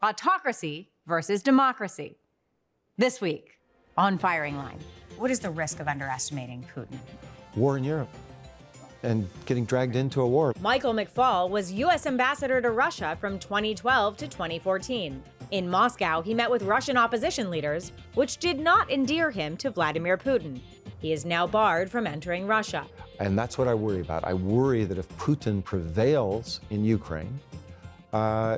Autocracy versus democracy. This week on Firing Line. What is the risk of underestimating Putin? War in Europe and getting dragged into a war. Michael McFaul was U.S. ambassador to Russia from 2012 to 2014. In Moscow, he met with Russian opposition leaders, which did not endear him to Vladimir Putin. He is now barred from entering Russia. And that's what I worry about. I worry that if Putin prevails in Ukraine,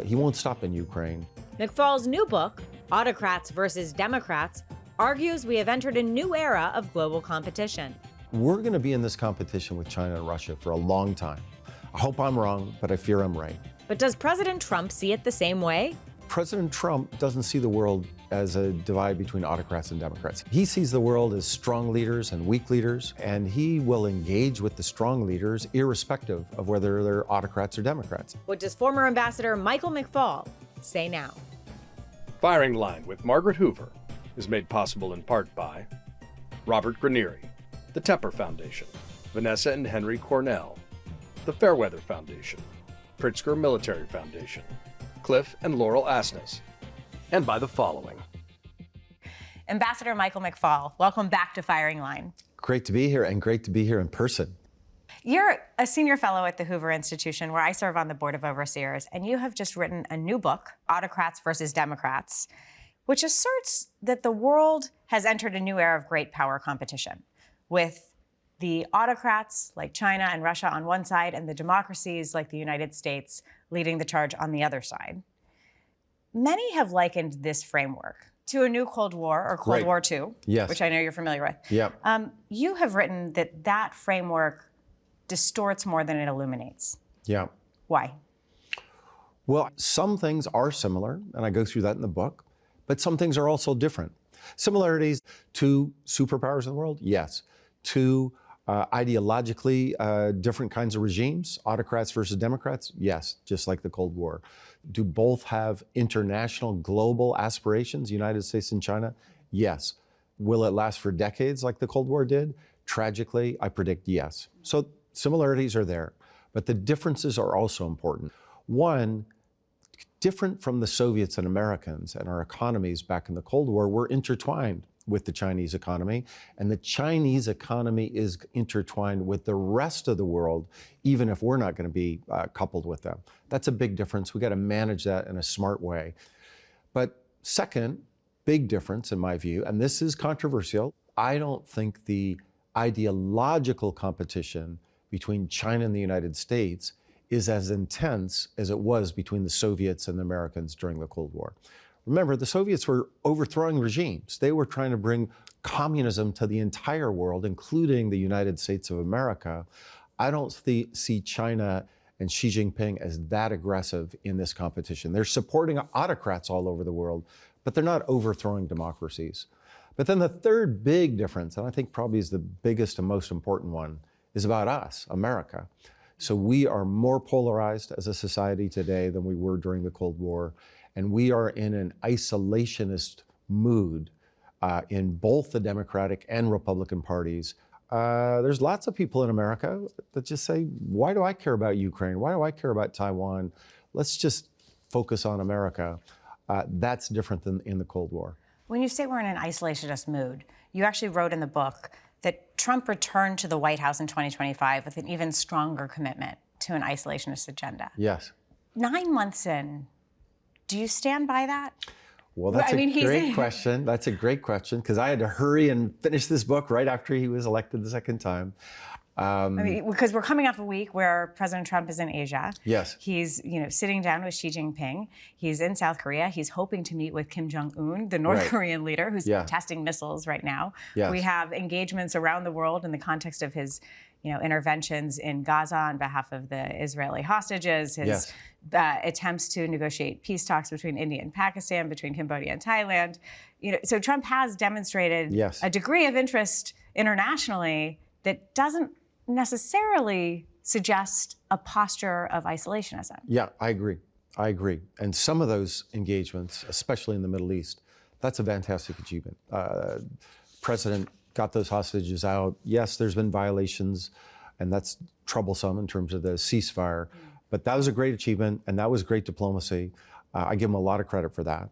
he won't stop in Ukraine. McFaul's new book, Autocrats versus Democrats, argues we have entered a new era of global competition. We're going to be in this competition with China and Russia for a long time. I hope I'm wrong, but I fear I'm right. But does President Trump see it the same way? President Trump doesn't see the world as a divide between autocrats and Democrats. He sees the world as strong leaders and weak leaders, and he will engage with the strong leaders irrespective of whether they're autocrats or Democrats. What does former Ambassador Michael McFaul say now? Firing Line with Margaret Hoover is made possible in part by Robert Granieri, the Tepper Foundation, Vanessa and Henry Cornell, the Fairweather Foundation, Pritzker Military Foundation, Cliff and Laurel Asnes, and by the following. Ambassador Michael McFaul, welcome back to Firing Line. Great to be here, and great to be here in person. You're a senior fellow at the Hoover Institution, where I serve on the board of overseers, and you have just written a new book, Autocrats versus Democrats, which asserts that the world has entered a new era of great power competition, with the autocrats like China and Russia on one side and the democracies like the United States leading the charge on the other side. Many have likened this framework to a new Cold War or Cold War II, yes, which I know you're familiar with. Yep. You have written that that framework distorts more than it illuminates. Yeah. Why? Well, some things are similar, and I go through that in the book, but some things are also different. Similarities to superpowers of the world, yes. To ideologically different kinds of regimes, autocrats versus Democrats, yes, just like the Cold War. Do both have international global aspirations, United States and China? Yes. Will it last for decades like the Cold War did? Tragically, I predict yes. So similarities are there, but the differences are also important. One, different from the Soviets and Americans and our economies back in the Cold War, we're intertwined with the Chinese economy, and the Chinese economy is intertwined with the rest of the world, even if we're not going to be coupled with them. That's a big difference. We got to manage that in a smart way. But second, big difference in my view, and this is controversial, I don't think the ideological competition between China and the United States is as intense as it was between the Soviets and the Americans during the Cold War. Remember, the Soviets were overthrowing regimes. They were trying to bring communism to the entire world, including the United States of America. I don't see China and Xi Jinping as that aggressive in this competition. They're supporting autocrats all over the world, but they're not overthrowing democracies. But then the third big difference, and I think probably is the biggest and most important one, is about us, America. So we are more polarized as a society today than we were during the Cold War. And we are in an isolationist mood in both the Democratic and Republican parties. There's lots of people in America that just say, why do I care about Ukraine? Why do I care about Taiwan? Let's just focus on America. That's different than in the Cold War. When you say we're in an isolationist mood, you actually wrote in the book that Trump returned to the White House in 2025 with an even stronger commitment to an isolationist agenda. Yes. 9 months in, do you stand by that? Well, that's a great question. That's a great question, because I had to hurry and finish this book right after he was elected the second time. Because we're coming off a week where President Trump is in Asia. Yes. He's, sitting down with Xi Jinping. He's in South Korea. He's hoping to meet with Kim Jong-un, the North Korean leader, who's testing missiles right now. Yes. We have engagements around the world in the context of his, interventions in Gaza on behalf of the Israeli hostages, his attempts to negotiate peace talks between India and Pakistan, between Cambodia and Thailand. So Trump has demonstrated a degree of interest internationally that doesn't necessarily suggest a posture of isolationism. Yeah, I agree. And some of those engagements, especially in the Middle East, that's a fantastic achievement. President got those hostages out. Yes, there's been violations, and that's troublesome in terms of the ceasefire. But that was a great achievement, and that was great diplomacy. I give him a lot of credit for that.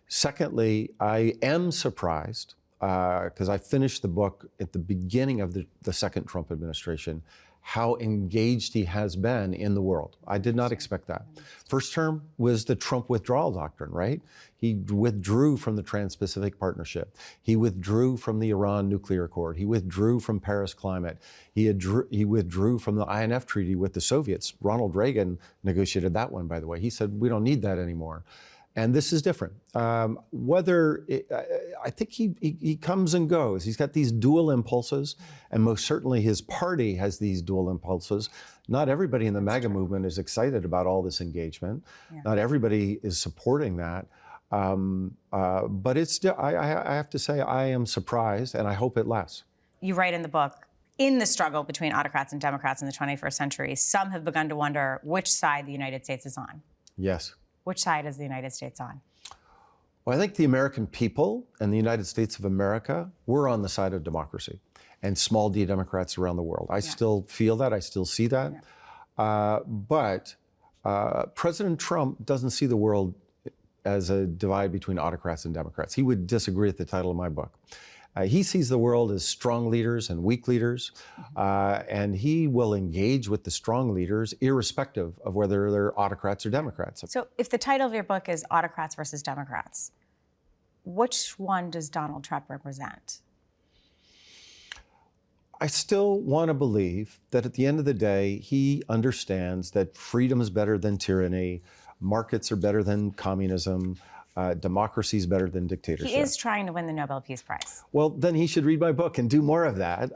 Secondly, I am surprised, because I finished the book at the beginning of the second Trump administration, how engaged he has been in the world. I did not expect that. First term was the Trump withdrawal doctrine, right? He withdrew from the Trans-Pacific Partnership. He withdrew from the Iran nuclear accord. He withdrew from Paris climate. He withdrew from the INF treaty with the Soviets. Ronald Reagan negotiated that one, by the way. He said, we don't need that anymore. And this is different. I think he comes and goes. He's got these dual impulses, and most certainly his party has these dual impulses. Not everybody in the MAGA movement is excited about all this engagement. Yeah. Not everybody is supporting that. But it's, I have to say, I am surprised, and I hope it lasts. You write in the book, in the struggle between autocrats and Democrats in the 21st century, some have begun to wonder which side the United States is on. Yes. Which side is the United States on? Well, I think the American people and the United States of America, we're on the side of democracy and small d Democrats around the world. I still feel that. I still see that. Yeah. But President Trump doesn't see the world as a divide between autocrats and Democrats. He would disagree with the title of my book. He sees the world as strong leaders and weak leaders, and he will engage with the strong leaders irrespective of whether they're autocrats or Democrats. So if the title of your book is Autocrats versus Democrats, which one does Donald Trump represent? I still want to believe that at the end of the day, he understands that freedom is better than tyranny, markets are better than communism, democracy is better than dictatorship. He is trying to win the Nobel Peace Prize. Well, then he should read my book and do more of that.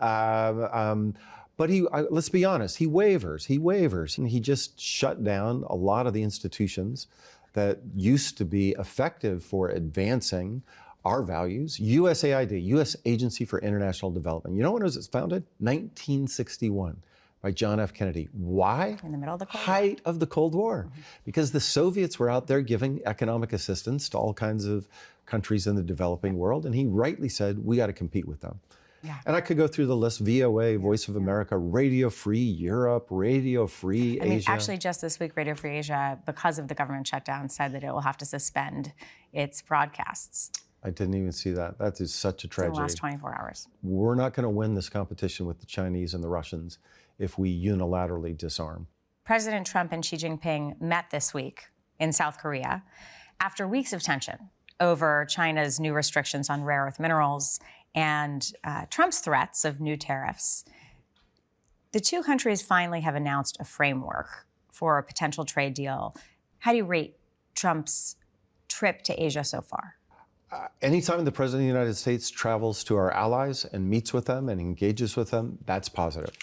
But let's be honest, he wavers. And he just shut down a lot of the institutions that used to be effective for advancing our values. USAID, U.S. Agency for International Development. You know when it was founded? 1961. By John F. Kennedy. Why? In the middle of the Cold War. Height of the Cold War. Mm-hmm. Because the Soviets were out there giving economic assistance to all kinds of countries in the developing world, and he rightly said, we got to compete with them. Yeah. And I could go through the list, VOA, Voice of America, Radio Free Europe, Radio Free Asia. Actually, just this week, Radio Free Asia, because of the government shutdown, said that it will have to suspend its broadcasts. I didn't even see that. That is such a tragedy. In the last 24 hours. We're not going to win this competition with the Chinese and the Russians if we unilaterally disarm. President Trump and Xi Jinping met this week in South Korea after weeks of tension over China's new restrictions on rare earth minerals and Trump's threats of new tariffs. The two countries finally have announced a framework for a potential trade deal. How do you rate Trump's trip to Asia so far? Anytime the President of the United States travels to our allies and meets with them and engages with them, that's positive.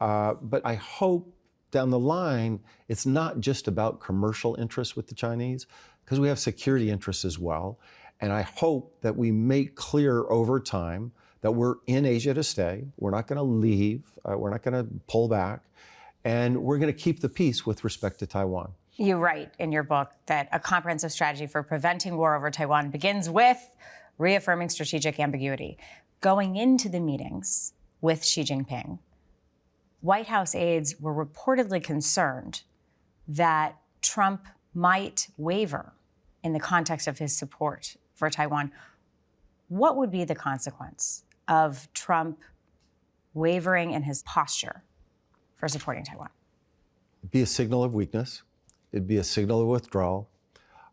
But I hope down the line, it's not just about commercial interests with the Chinese, because we have security interests as well. And I hope that we make clear over time that we're in Asia to stay. We're not going to leave. We're not going to pull back. And we're going to keep the peace with respect to Taiwan. You write in your book that a comprehensive strategy for preventing war over Taiwan begins with reaffirming strategic ambiguity. Going into the meetings with Xi Jinping, White House aides were reportedly concerned that Trump might waver in the context of his support for Taiwan. What would be the consequence of Trump wavering in his posture for supporting Taiwan? It'd be a signal of weakness. It'd be a signal of withdrawal.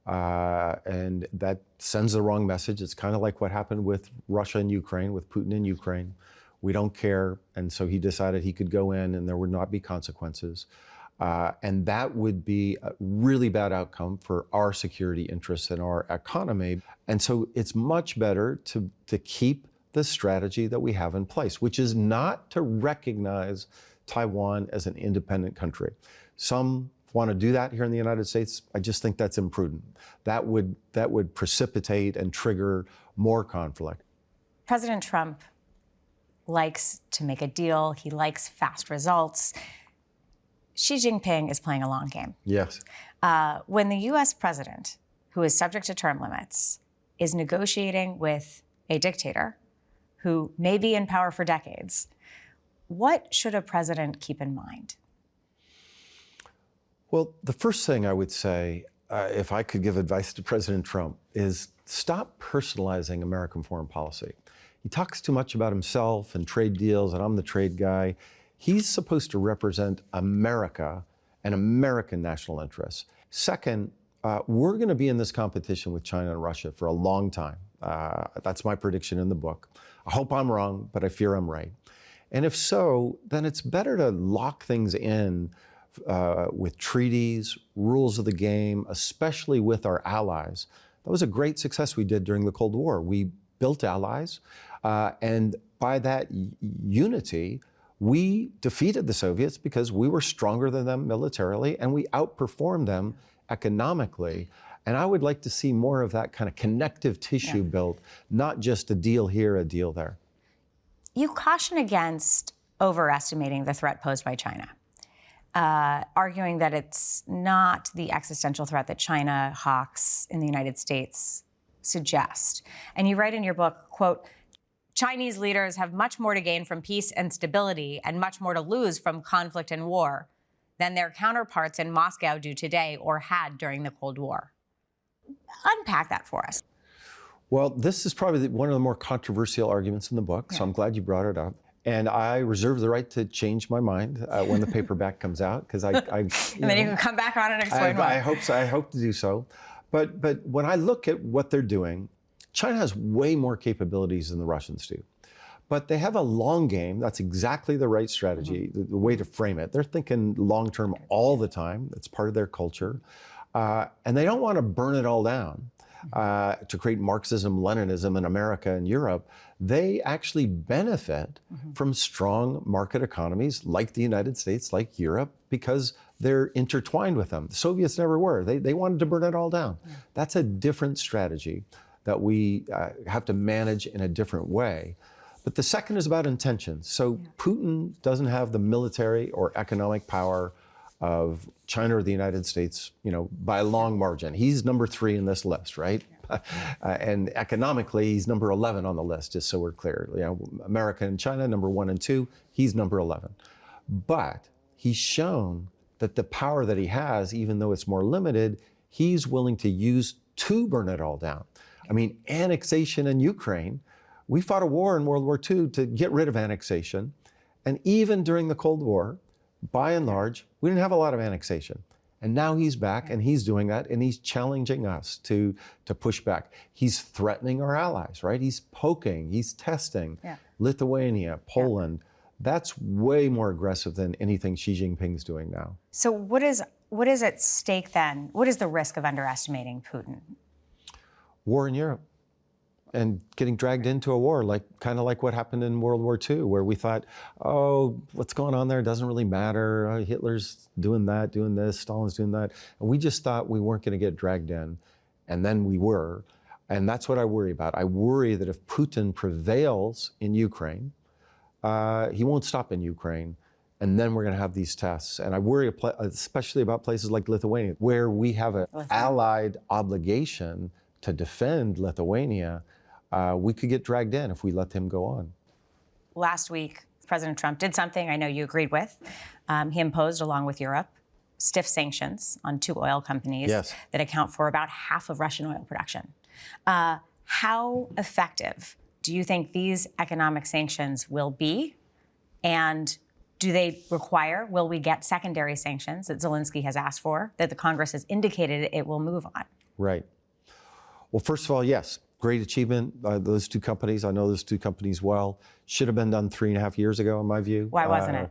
And that sends the wrong message. It's kind of like what happened with Russia and Ukraine, with Putin in Ukraine. We don't care. And so he decided he could go in and there would not be consequences. And that would be a really bad outcome for our security interests and our economy. And so it's much better to keep the strategy that we have in place, which is not to recognize Taiwan as an independent country. Some want to do that here in the United States. I just think that's imprudent. That would precipitate and trigger more conflict. President Trump likes to make a deal. He likes fast results. Xi Jinping is playing a long game. Yes. When the U.S. president, who is subject to term limits, is negotiating with a dictator who may be in power for decades, what should a president keep in mind? Well, the first thing I would say, if I could give advice to President Trump, is stop personalizing American foreign policy. He talks too much about himself and trade deals, and I'm the trade guy. He's supposed to represent America and American national interests. Second, we're going to be in this competition with China and Russia for a long time. That's my prediction in the book. I hope I'm wrong, but I fear I'm right. And if so, then it's better to lock things in with treaties, rules of the game, especially with our allies. That was a great success we did during the Cold War. We built allies, and by that unity, we defeated the Soviets because we were stronger than them militarily, and we outperformed them economically. And I would like to see more of that kind of connective tissue built, not just a deal here, a deal there. You caution against overestimating the threat posed by China, arguing that it's not the existential threat that China hawks in the United States suggest. And you write in your book, quote, Chinese leaders have much more to gain from peace and stability and much more to lose from conflict and war than their counterparts in Moscow do today or had during the Cold War. Unpack that for us. Well, this is probably one of the more controversial arguments in the book, so I'm glad you brought it up. And I reserve the right to change my mind when the paperback comes out, because I and then you can come back on and explain why. I hope so. I hope to do so. But when I look at what they're doing, China has way more capabilities than the Russians do. But they have a long game. That's exactly the right strategy, the way to frame it. They're thinking long-term all the time. It's part of their culture. And they don't want to burn it all down to create Marxism, Leninism in America and Europe. They actually benefit from strong market economies like the United States, like Europe, because they're intertwined with them. The Soviets never were. They wanted to burn it all down. That's a different strategy that we have to manage in a different way. But the second is about intentions. So Putin doesn't have the military or economic power of China or the United States, by a long margin. He's number 3 in this list, right? And economically, he's number 11 on the list, just so we're clear. America and China, number 1 and 2, he's number 11. But he's shown that the power that he has, even though it's more limited, he's willing to use to burn it all down. I mean, annexation in Ukraine, we fought a war in World War II to get rid of annexation. And even during the Cold War, by and large, we didn't have a lot of annexation. And now he's back and he's doing that, and he's challenging us to push back. He's threatening our allies, right? He's poking, he's testing. Lithuania, Poland. That's way more aggressive than anything Xi Jinping's doing now. So what is at stake then? What is the risk of underestimating Putin? War in Europe. And getting dragged into a war, kind of like what happened in World War II, where we thought, oh, what's going on there doesn't really matter. Hitler's doing that, doing this, Stalin's doing that. And we just thought we weren't going to get dragged in. And then we were. And that's what I worry about. I worry that if Putin prevails in Ukraine, he won't stop in Ukraine. And then we're going to have these tests. And I worry especially about places like Lithuania, where we have an allied obligation to defend Lithuania. We could get dragged in if we let him go on. Last week, President Trump did something I know you agreed with. He imposed, along with Europe, stiff sanctions on 2 oil companies that account for about half of Russian oil production. How effective do you think these economic sanctions will be? And will we get secondary sanctions that Zelensky has asked for, that the Congress has indicated it will move on? Right. Well, first of all, yes, great achievement. Those 2 companies, I know those 2 companies well, should have been done 3.5 years ago, in my view. Why wasn't it?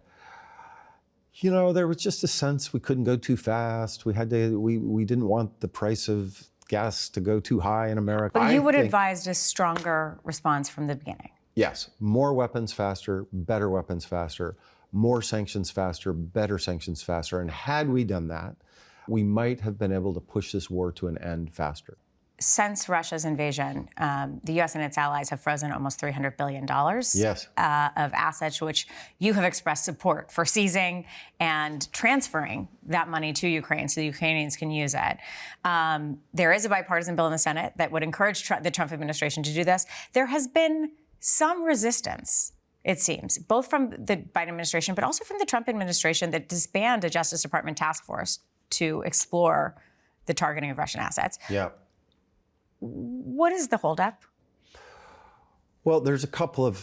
There was just a sense we couldn't go too fast. We didn't want the price of gas to go too high in America. But you would advise a stronger response from the beginning. Yes, more weapons faster, better weapons faster, more sanctions faster, better sanctions faster. And had we done that, we might have been able to push this war to an end faster. Since Russia's invasion, the U.S. and its allies have frozen almost $300 billion of assets, which you have expressed support for seizing and transferring that money to Ukraine so the Ukrainians can use it. There is a bipartisan bill in the Senate that would encourage the Trump administration to do this. There has been some resistance, it seems, both from the Biden administration, but also from the Trump administration, that disbanded a Justice Department task force to explore the targeting of Russian assets. Yeah. What is the holdup? Well, there's a couple of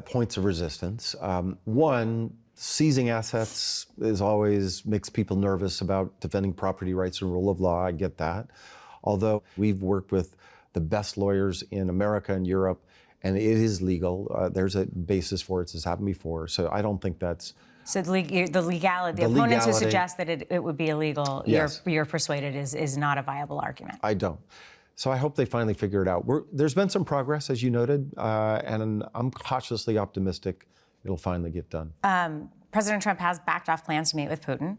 points of resistance. One, seizing assets is always makes people nervous about defending property rights and rule of law. I get that. Although we've worked with the best lawyers in America and Europe, and it is legal. There's a basis for it. This has happened before. So I don't think that's... So the legality, the opponents who suggest that it would be illegal, yes. you're persuaded is not a viable argument. I don't. So I hope they finally figure it out. There's been some progress, as you noted, and I'm cautiously optimistic it'll finally get done. President Trump has backed off plans to meet with Putin.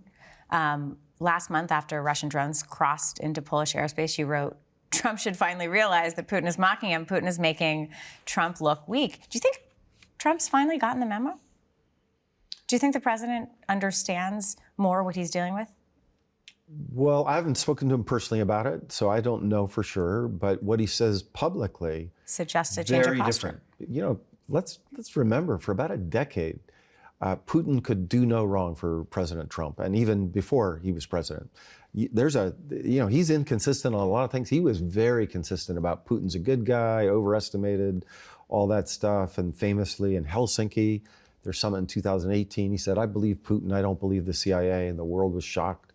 Last month, after Russian drones crossed into Polish airspace, you wrote, Trump should finally realize that Putin is mocking him. Putin is making Trump look weak. Do you think Trump's finally gotten the memo? Do you think the president understands more what he's dealing with? Well, I haven't spoken to him personally about it, so I don't know for sure. But what he says publicly suggests a change of very posture. different. You know, let's remember, for about a decade, Putin could do no wrong for President Trump, and even before he was president. He's inconsistent on a lot of things. He was very consistent about Putin's a good guy, overestimated, all that stuff. And famously in Helsinki, their summit in 2018, he said, I believe Putin, I don't believe the CIA, and the world was shocked.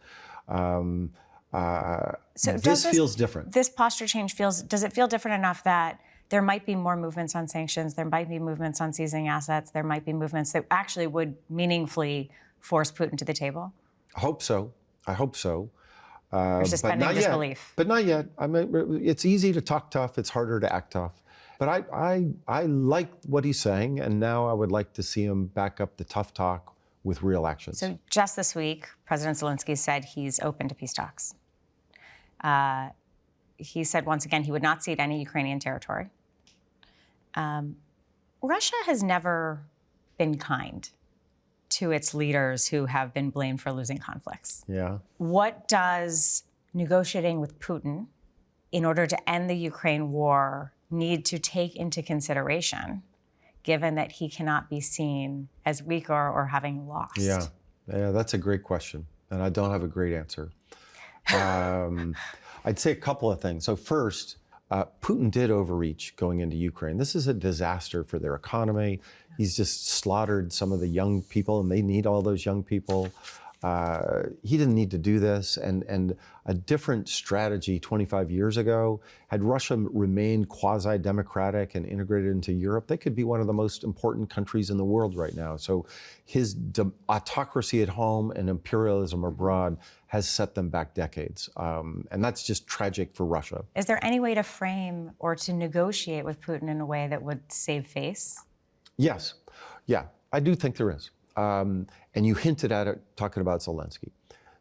So this feels different. This posture change does it feel different enough that there might be more movements on sanctions, there might be movements on seizing assets, there might be movements that actually would meaningfully force Putin to the table? I hope so. Or suspending disbelief. But not yet. I mean, it's easy to talk tough. It's harder to act tough. But I like what he's saying, and now I would like to see him back up the tough talk with real actions. So just this week, President Zelensky said he's open to peace talks. He said once again he would not cede any Ukrainian territory. Russia has never been kind to its leaders who have been blamed for losing conflicts. Yeah. What does negotiating with Putin in order to end the Ukraine war need to take into consideration, given that he cannot be seen as weak or having lost? Yeah, that's a great question, and I don't have a great answer. I'd say a couple of things. So first, Putin did overreach going into Ukraine. This is a disaster for their economy. He's just slaughtered some of the young people, and they need all those young people. He didn't need to do this, and a different strategy 25 years ago, had Russia remained quasi-democratic and integrated into Europe, they could be one of the most important countries in the world right now. So his autocracy at home and imperialism abroad has set them back decades, and that's just tragic for Russia. Is there any way to frame or to negotiate with Putin in a way that would save face? Yes, yeah, I do think there is. And you hinted at it talking about Zelensky.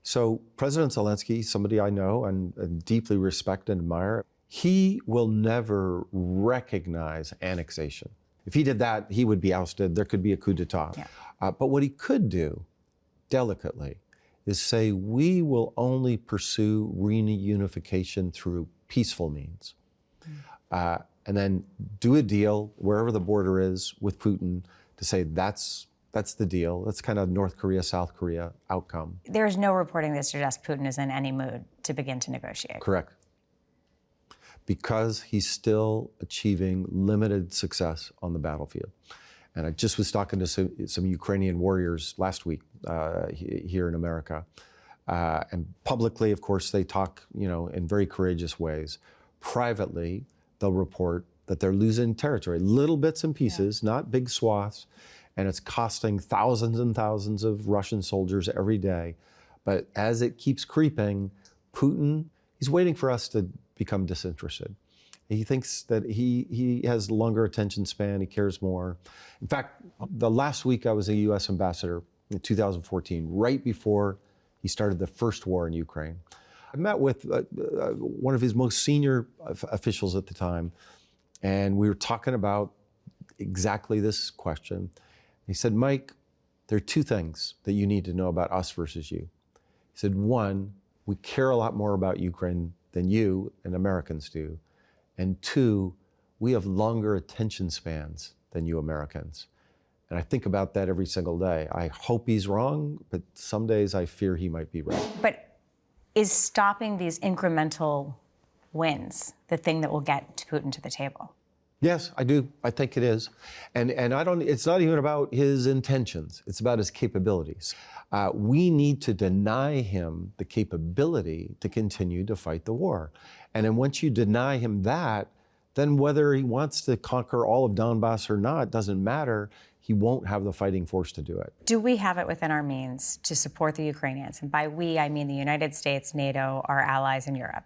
So President Zelensky, somebody I know and deeply respect and admire, he will never recognize annexation. If he did that, he would be ousted. There could be a coup d'etat. Yeah. But what he could do, delicately, is say, we will only pursue reunification through peaceful means. And then do a deal wherever the border is with Putin to say that's the deal. That's kind of North Korea, South Korea outcome. There's no reporting that suggests Putin is in any mood to begin to negotiate. Correct. Because he's still achieving limited success on the battlefield. And I just was talking to some Ukrainian warriors last week here in America. And publicly, of course, they talk, in very courageous ways. Privately, they'll report that they're losing territory, little bits and pieces, not big swaths. And it's costing thousands and thousands of Russian soldiers every day. But as it keeps creeping, Putin, he's waiting for us to become disinterested. He thinks that he has longer attention span, he cares more. In fact, the last week I was a U.S. ambassador in 2014, right before he started the first war in Ukraine. I met with one of his most senior officials at the time, and we were talking about exactly this question. He said, Mike, there are two things that you need to know about us versus you. He said, one, we care a lot more about Ukraine than you and Americans do. And two, we have longer attention spans than you Americans. And I think about that every single day. I hope he's wrong, but some days I fear he might be right. But Is stopping these incremental wins the thing that will get Putin to the table? Yes, I do. I think it is. And I don't, it's not even about his intentions. It's about his capabilities. We need to deny him the capability to continue to fight the war. And then once you deny him that, then whether he wants to conquer all of Donbass or not doesn't matter. He won't have the fighting force to do it. Do we have it within our means to support the Ukrainians? And by we, I mean the United States, NATO, our allies in Europe,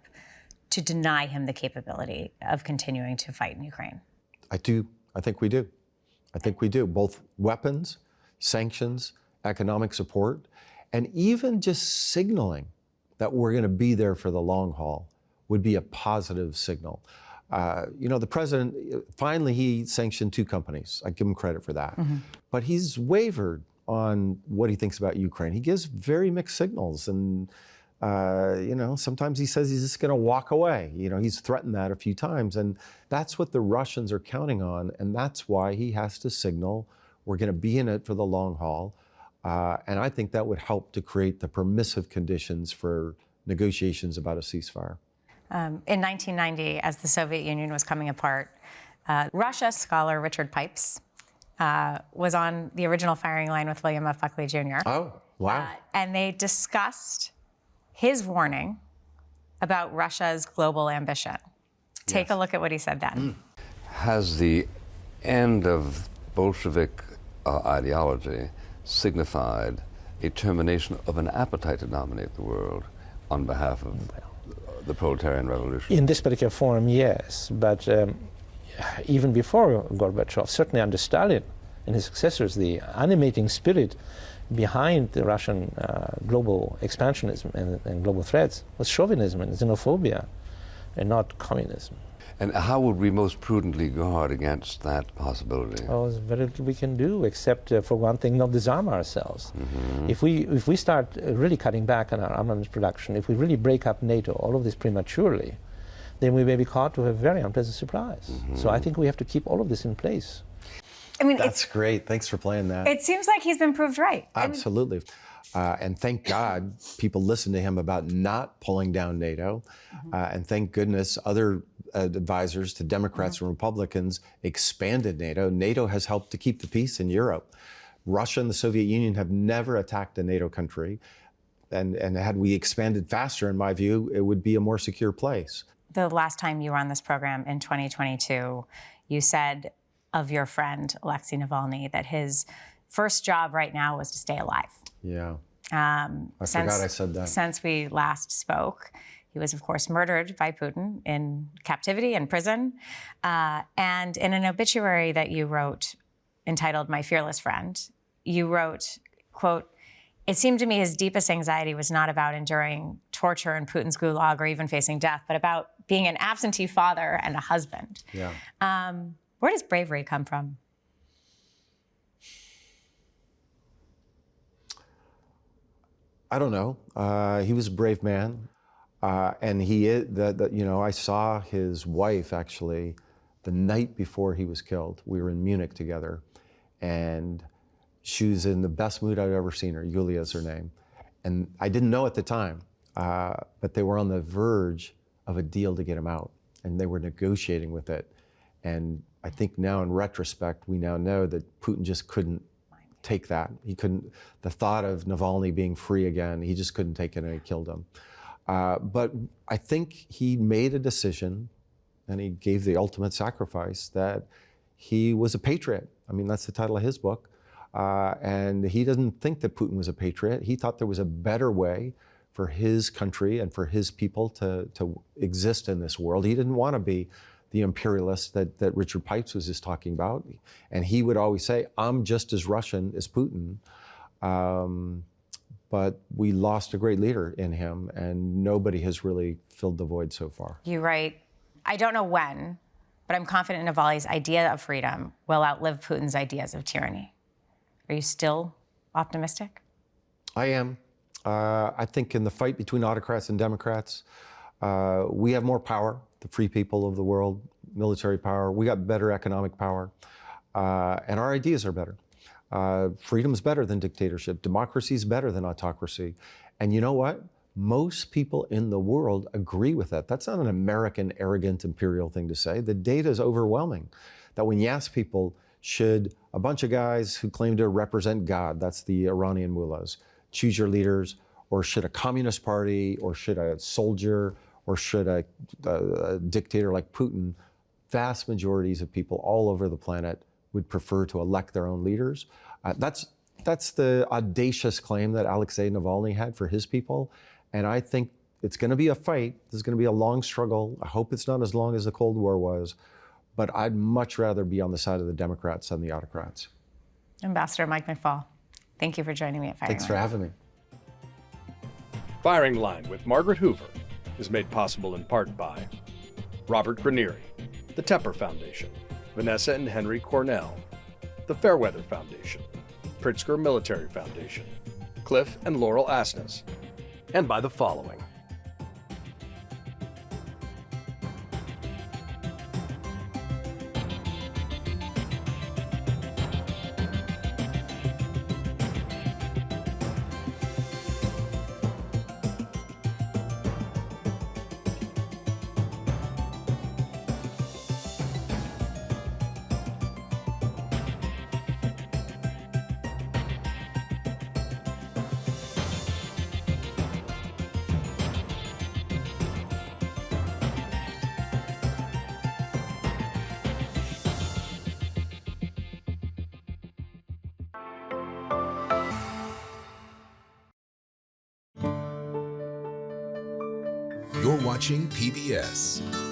to deny him the capability of continuing to fight in Ukraine? I do. I think we do. I think we do. Both weapons, sanctions, economic support, and even just signaling that we're going to be there for the long haul would be a positive signal. The president, finally, he sanctioned 2 companies. I give him credit for that. Mm-hmm. But he's wavered on what he thinks about Ukraine. He gives very mixed signals. And, sometimes he says he's just going to walk away. He's threatened that a few times. And that's what the Russians are counting on. And that's why he has to signal we're going to be in it for the long haul. And I think that would help to create the permissive conditions for negotiations about a ceasefire. In 1990, as the Soviet Union was coming apart, Russia scholar Richard Pipes was on the original firing line with William F. Buckley Jr. Oh, wow. And they discussed his warning about Russia's global ambition. Take a look at what he said then. Has the end of Bolshevik ideology signified a termination of an appetite to dominate the world on behalf of the proletarian revolution? In this particular form, yes. But even before Gorbachev, certainly under Stalin and his successors, the animating spirit behind the Russian global expansionism and global threats was chauvinism and xenophobia, and not communism. And how would we most prudently guard against that possibility? Oh, there's very little we can do, except for one thing, not disarm ourselves. Mm-hmm. If we start really cutting back on our armaments production, if we really break up NATO, all of this prematurely, then we may be caught to a very unpleasant surprise. Mm-hmm. So I think we have to keep all of this in place. I mean, that's great. Thanks for playing that. It seems like he's been proved right. Absolutely. And thank God people listened to him about not pulling down NATO. And thank goodness other advisors to Democrats and Republicans expanded NATO. NATO has helped to keep the peace in Europe. Russia and the Soviet Union have never attacked a NATO country. And had we expanded faster, in my view, it would be a more secure place. The last time you were on this program in 2022, you said of your friend, Alexei Navalny, that his first job right now was to stay alive. Yeah. I forgot I said that. Since we last spoke, he was, of course, murdered by Putin in captivity and prison. And in an obituary that you wrote entitled My Fearless Friend, you wrote, quote, "It seemed to me his deepest anxiety was not about enduring torture in Putin's gulag or even facing death, but about being an absentee father and a husband." Yeah. Where does bravery come from? I don't know. He was a brave man. And he is, I saw his wife actually the night before he was killed. We were in Munich together. And she was in the best mood I've ever seen her. Yulia is her name. And I didn't know at the time, but they were on the verge of a deal to get him out. And they were negotiating with it. And I think now in retrospect, we now know that Putin just couldn't take that. He couldn't, the thought of Navalny being free again, he just couldn't take it and he killed him. But I think he made a decision and he gave the ultimate sacrifice that he was a patriot. I mean, that's the title of his book. And he doesn't think that Putin was a patriot. He thought there was a better way for his country and for his people to exist in this world. He didn't want to be the imperialist that Richard Pipes was just talking about. And he would always say, I'm just as Russian as Putin. But we lost a great leader in him, and nobody has really filled the void so far. You write, I don't know when, but I'm confident Navalny's idea of freedom will outlive Putin's ideas of tyranny. Are you still optimistic? I am. I think in the fight between autocrats and Democrats, we have more power, the free people of the world, military power. We got better economic power, and our ideas are better. Freedom's better than dictatorship. Democracy's better than autocracy. And you know what? Most people in the world agree with that. That's not an American arrogant imperial thing to say. The data is overwhelming. That when you ask people, should a bunch of guys who claim to represent God, that's the Iranian mullahs, choose your leaders, or should a communist party, or should a soldier, or should a dictator like Putin, vast majorities of people all over the planet would prefer to elect their own leaders. That's the audacious claim that Alexei Navalny had for his people. And I think it's going to be a fight. This is going to be a long struggle. I hope it's not as long as the Cold War was. But I'd much rather be on the side of the Democrats than the autocrats. Ambassador Mike McFaul, thank you for joining me at Firing Thanks for Line. having me. Firing Line with Margaret Hoover is made possible in part by Robert Granieri, the Tepper Foundation, Vanessa and Henry Cornell, the Fairweather Foundation, Pritzker Military Foundation, Cliff and Laurel Asnes, and by the following. You're watching PBS.